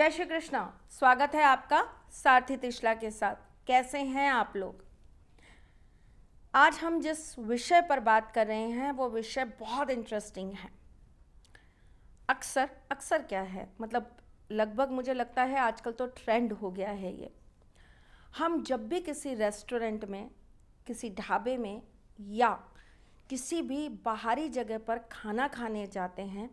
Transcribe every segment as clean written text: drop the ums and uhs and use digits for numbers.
जय श्री कृष्णा। स्वागत है आपका सारथी त्रिशला के साथ। कैसे हैं आप लोग? आज हम जिस विषय पर बात कर रहे हैं वो विषय बहुत इंटरेस्टिंग है। अक्सर क्या है, मतलब लगभग मुझे लगता है आजकल तो ट्रेंड हो गया है ये। हम जब भी किसी रेस्टोरेंट में, किसी ढाबे में या किसी भी बाहरी जगह पर खाना खाने जाते हैं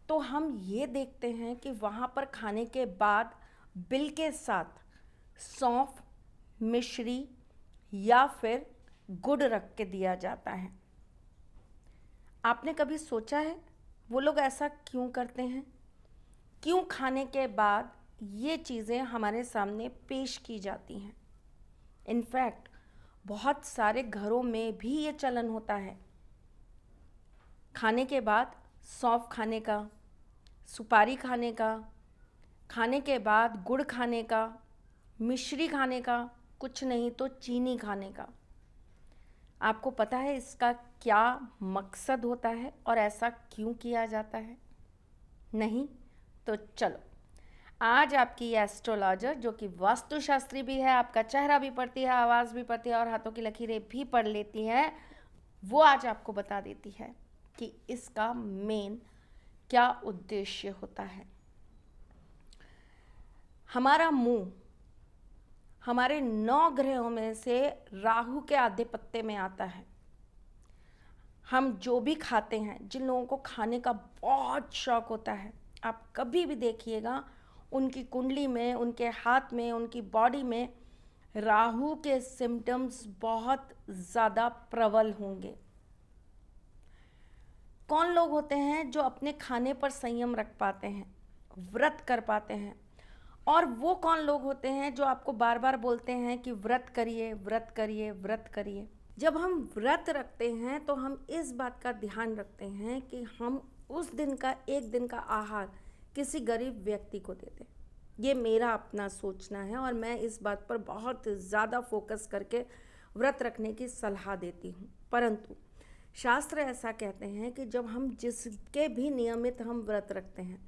तो हम ये देखते हैं कि वहाँ पर खाने के बाद बिल के साथ सौंफ, मिश्री या फिर गुड़ रख के दिया जाता है। आपने कभी सोचा है वो लोग ऐसा क्यों करते हैं? क्यों खाने के बाद ये चीज़ें हमारे सामने पेश की जाती हैं? इनफैक्ट बहुत सारे घरों में भी ये चलन होता है। खाने के बाद सौंफ खाने का, सुपारी खाने का, खाने के बाद गुड़ खाने का, मिश्री खाने का, कुछ नहीं तो चीनी खाने का। आपको पता है इसका क्या मकसद होता है और ऐसा क्यों किया जाता है? नहीं? तो चलो, आज आपकी एस्ट्रोलॉजर जो कि वास्तुशास्त्री भी है, आपका चेहरा भी पढ़ती है, आवाज़ भी पढ़ती है और हाथों की लकीरें भी पढ़ लेती है, वो आज आपको बता देती है कि इसका मेन क्या उद्देश्य होता है। हमारा मुंह हमारे 9 ग्रहों में से राहु के आधिपत्य में आता है। हम जो भी खाते हैं, जिन लोगों को खाने का बहुत शौक होता है, आप कभी भी देखिएगा उनकी कुंडली में, उनके हाथ में, उनकी बॉडी में राहु के सिम्टम्स बहुत ज़्यादा प्रबल होंगे। कौन लोग होते हैं जो अपने खाने पर संयम रख पाते हैं, व्रत कर पाते हैं? और वो कौन लोग होते हैं जो आपको बार बार बोलते हैं कि व्रत करिए, व्रत करिए, व्रत करिए? जब हम व्रत रखते हैं तो हम इस बात का ध्यान रखते हैं कि हम उस दिन का एक दिन का आहार किसी गरीब व्यक्ति को दे दें। ये मेरा अपना सोचना है और मैं इस बात पर बहुत ज़्यादा फोकस करके व्रत रखने की सलाह देती हूँ। परंतु शास्त्र ऐसा कहते हैं कि जब हम जिसके भी नियमित हम व्रत रखते हैं,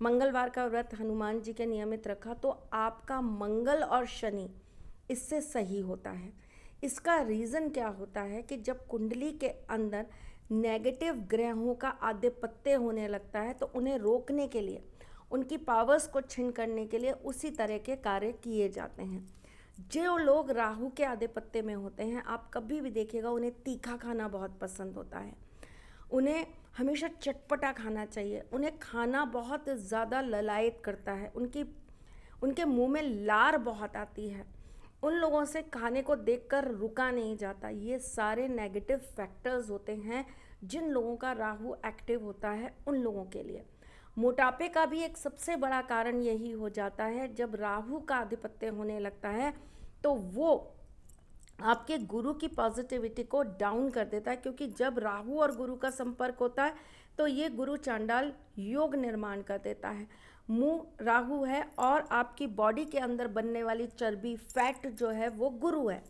मंगलवार का व्रत हनुमान जी के नियमित रखा तो आपका मंगल और शनि इससे सही होता है। इसका रीज़न क्या होता है कि जब कुंडली के अंदर नेगेटिव ग्रहों का आधिपत्य होने लगता है तो उन्हें रोकने के लिए, उनकी पावर्स को छीन करने के लिए उसी तरह के कार्य किए जाते हैं। जो लोग राहु के आधिपत्य में होते हैं, आप कभी भी देखिएगा उन्हें तीखा खाना बहुत पसंद होता है, उन्हें हमेशा चटपटा खाना चाहिए, उन्हें खाना बहुत ज़्यादा ललायत करता है, उनके मुंह में लार बहुत आती है, उन लोगों से खाने को देखकर रुका नहीं जाता। ये सारे नेगेटिव फैक्टर्स होते हैं जिन लोगों का राहु एक्टिव होता है उन लोगों के लिए। मोटापे का भी एक सबसे बड़ा कारण यही हो जाता है। जब राहु का आधिपत्य होने लगता है तो वो आपके गुरु की पॉजिटिविटी को डाउन कर देता है, क्योंकि जब राहु और गुरु का संपर्क होता है तो ये गुरु चांडाल योग निर्माण कर देता है। मुंह राहु है और आपकी बॉडी के अंदर बनने वाली चर्बी, फैट जो है वो गुरु है।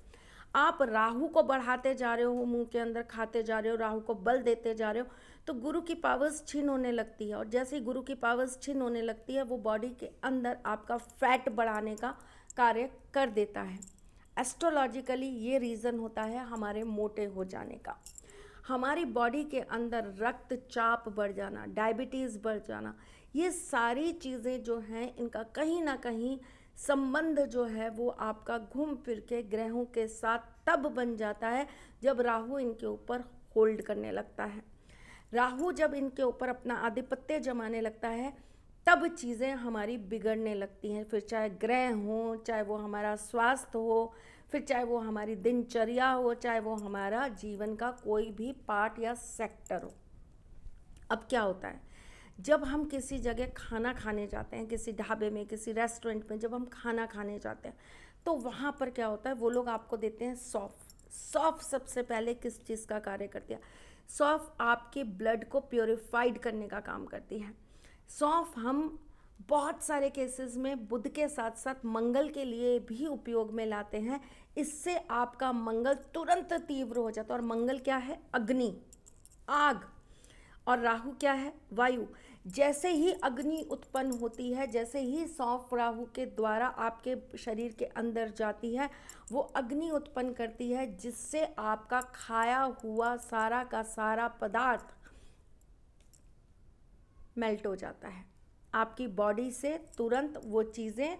आप राहु को बढ़ाते जा रहे हो, मुंह के अंदर खाते जा रहे हो, राहु को बल देते जा रहे हो, तो गुरु की पावर्स छीन होने लगती है। और जैसे ही गुरु की पावर्स छीन होने लगती है वो बॉडी के अंदर आपका फैट बढ़ाने का कार्य कर देता है। एस्ट्रोलॉजिकली ये रीज़न होता है हमारे मोटे हो जाने का। हमारी बॉडी के अंदर रक्तचाप बढ़ जाना, डायबिटीज़ बढ़ जाना, ये सारी चीज़ें जो हैं इनका कहीं ना कहीं संबंध जो है वो आपका घूम फिर के ग्रहों के साथ तब बन जाता है जब राहु इनके ऊपर होल्ड करने लगता है। राहु जब इनके ऊपर अपना आधिपत्य जमाने लगता है तब चीज़ें हमारी बिगड़ने लगती हैं। फिर चाहे ग्रह हो, चाहे वो हमारा स्वास्थ्य हो, फिर चाहे वो हमारी दिनचर्या हो, चाहे वो हमारा जीवन का कोई भी पार्ट या सेक्टर हो। अब क्या होता है, जब हम किसी जगह खाना खाने जाते हैं, किसी ढाबे में, किसी रेस्टोरेंट में जब हम खाना खाने जाते हैं तो वहाँ पर क्या होता है, वो लोग आपको देते हैं सौंफ। सौंफ सबसे पहले किस चीज़ का कार्य करती है? सौंफ आपके ब्लड को प्योरीफाइड करने का काम करती है। सौंफ हम बहुत सारे केसेस में बुध के साथ साथ मंगल के लिए भी उपयोग में लाते हैं। इससे आपका मंगल तुरंत तीव्र हो जाता है। और मंगल क्या है? अग्नि, आग। और राहु क्या है? वायु। जैसे ही अग्नि उत्पन्न होती है, जैसे ही सौंफ राहु के द्वारा आपके शरीर के अंदर जाती है, वो अग्नि उत्पन्न करती है, जिससे आपका खाया हुआ सारा का सारा पदार्थ मेल्ट हो जाता है। आपकी बॉडी से तुरंत वो चीज़ें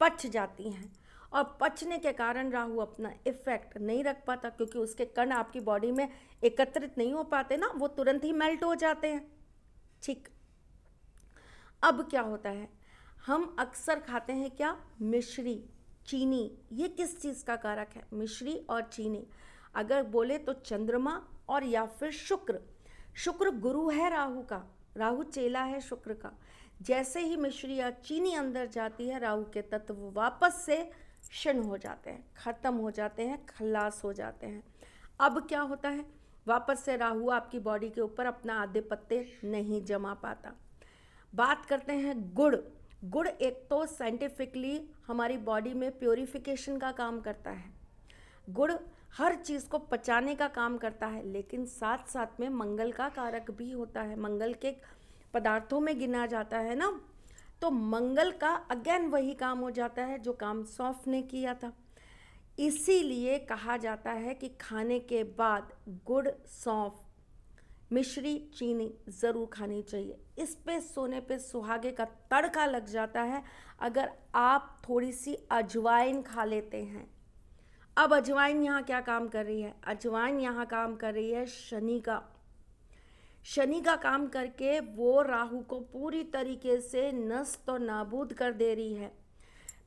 पच जाती हैं, और पचने के कारण राहु अपना इफेक्ट नहीं रख पाता, क्योंकि उसके कण आपकी बॉडी में एकत्रित नहीं हो पाते ना, वो तुरंत ही मेल्ट हो जाते हैं। ठीक, अब क्या होता है, हम अक्सर खाते हैं क्या, मिश्री, चीनी। ये किस चीज़ का कारक है, मिश्री और चीनी। अगर बोले तो चंद्रमा और या फिर शुक्र। शुक्र गुरु है राहु का, राहु चेला है शुक्र का। जैसे ही मिश्री या चीनी अंदर जाती है, राहु के तत्व वापस से क्षीण हो जाते हैं, खत्म हो जाते हैं, खलास हो जाते हैं। अब क्या होता है, वापस से राहु आपकी बॉडी के ऊपर अपना आधिपत्य नहीं जमा पाता। बात करते हैं गुड़। गुड़ एक तो साइंटिफिकली हमारी बॉडी में प्योरिफिकेशन का काम करता है। गुड़ हर चीज़ को पचाने का काम करता है, लेकिन साथ साथ में मंगल का कारक भी होता है, मंगल के पदार्थों में गिना जाता है ना। तो मंगल का अगेन वही काम हो जाता है जो काम सौंफ ने किया था। इसीलिए कहा जाता है कि खाने के बाद गुड़, सौंफ, मिश्री, चीनी ज़रूर खानी चाहिए। इस पे सोने पे सुहागे का तड़का लग जाता है अगर आप थोड़ी सी अजवाइन खा लेते हैं। अब अजवाइन यहाँ क्या काम कर रही है, अजवाइन यहाँ काम कर रही है शनि का काम करके वो राहु को पूरी तरीके से नष्ट और नाबूद कर दे रही है।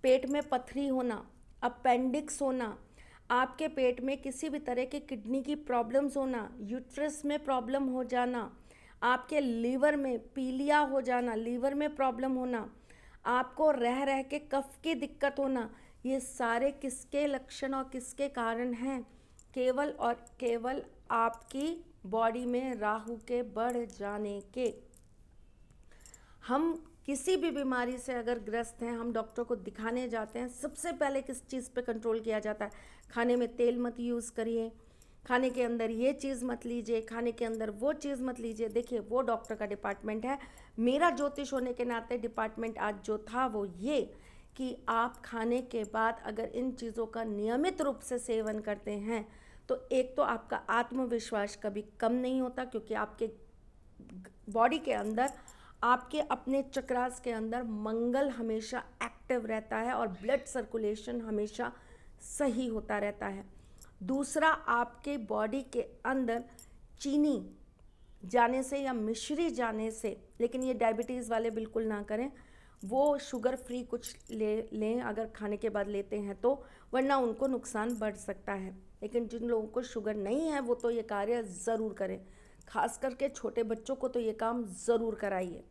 पेट में पथरी होना, अपेंडिक्स होना, आपके पेट में किसी भी तरह के किडनी की प्रॉब्लम्स होना, यूट्रस में प्रॉब्लम हो जाना, आपके लीवर में पीलिया हो जाना, लीवर में प्रॉब्लम होना, आपको रह रह के कफ की दिक्कत होना, ये सारे किसके लक्षण और किसके कारण हैं, केवल और केवल आपकी बॉडी में राहु के बढ़ जाने के। हम किसी भी बीमारी से अगर ग्रस्त हैं, हम डॉक्टर को दिखाने जाते हैं, सबसे पहले किस चीज़ पे कंट्रोल किया जाता है, खाने में तेल मत यूज़ करिए, खाने के अंदर ये चीज़ मत लीजिए, खाने के अंदर वो चीज़ मत लीजिए। देखिए वो डॉक्टर का डिपार्टमेंट है। मेरा ज्योतिष होने के नाते डिपार्टमेंट आज जो था वो ये कि आप खाने के बाद अगर इन चीज़ों का नियमित रूप से सेवन करते हैं तो एक तो आपका आत्मविश्वास कभी कम नहीं होता, क्योंकि आपके बॉडी के अंदर, आपके अपने चक्रास के अंदर मंगल हमेशा एक्टिव रहता है और ब्लड सर्कुलेशन हमेशा सही होता रहता है। दूसरा, आपके बॉडी के अंदर चीनी जाने से या मिश्री जाने से, लेकिन ये डायबिटीज़ वाले बिल्कुल ना करें, वो शुगर फ्री कुछ लें अगर खाने के बाद लेते हैं तो, वरना उनको नुकसान बढ़ सकता है। लेकिन जिन लोगों को शुगर नहीं है वो तो ये कार्य ज़रूर करें, खास करके छोटे बच्चों को तो ये काम ज़रूर कराइए।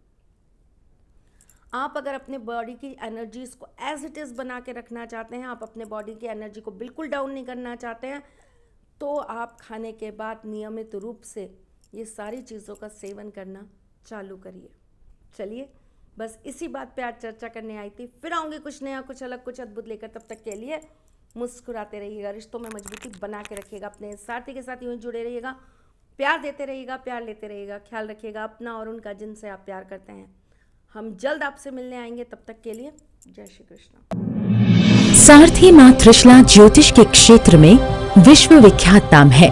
आप अगर अपने बॉडी की एनर्जीज़ को एज इट इज़ बना के रखना चाहते हैं, आप अपने बॉडी की एनर्जी को बिल्कुल डाउन नहीं करना चाहते हैं, तो आप खाने के बाद नियमित रूप से ये सारी चीज़ों का सेवन करना चालू करिए। चलिए, बस इसी बात पे आज चर्चा करने आई थी। फिर आऊँगी कुछ नया, कुछ अलग, कुछ अद्भुत लेकर। तब तक के लिए मुस्कुराते रहिएगा, रिश्तों में मजबूती बना के रखिएगा, अपने साथी के साथ यूँ ही जुड़े रहिएगा, प्यार देते रहिएगा, प्यार लेते रहिएगा, ख्याल रखिएगा अपना और उनका जिनसे आप प्यार करते हैं। हम जल्द आपसे मिलने आएंगे, तब तक के लिए जय श्री कृष्ण। सारथी मां त्रिशला ज्योतिष के क्षेत्र में विश्व विख्यात नाम है।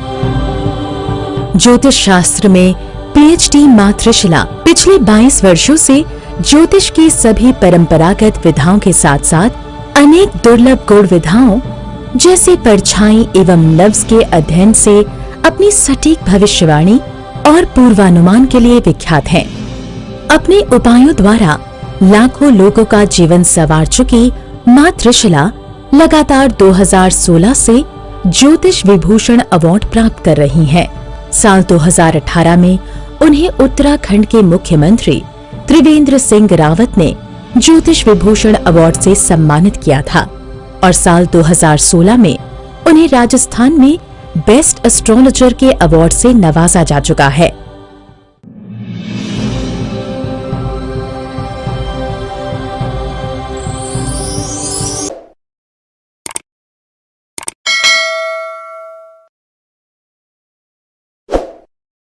ज्योतिष शास्त्र में पीएचडी मां त्रिशला पिछले 22 वर्षों से ज्योतिष की सभी परंपरागत विधाओं के साथ साथ अनेक दुर्लभ गूढ़ विधाओं जैसे परछाई एवं लफ्ज के अध्ययन से अपनी सटीक भविष्यवाणी और पूर्वानुमान के लिए विख्यात हैं। अपने उपायों द्वारा लाखों लोगों का जीवन संवार चुकी मां त्रिशला लगातार 2016 से ज्योतिष विभूषण अवार्ड प्राप्त कर रही हैं। साल 2018 में उन्हें उत्तराखंड के मुख्यमंत्री त्रिवेंद्र सिंह रावत ने ज्योतिष विभूषण अवार्ड से सम्मानित किया था और साल 2016 में उन्हें राजस्थान में बेस्ट एस्ट्रोलॉजर के अवार्ड से नवाजा जा चुका है।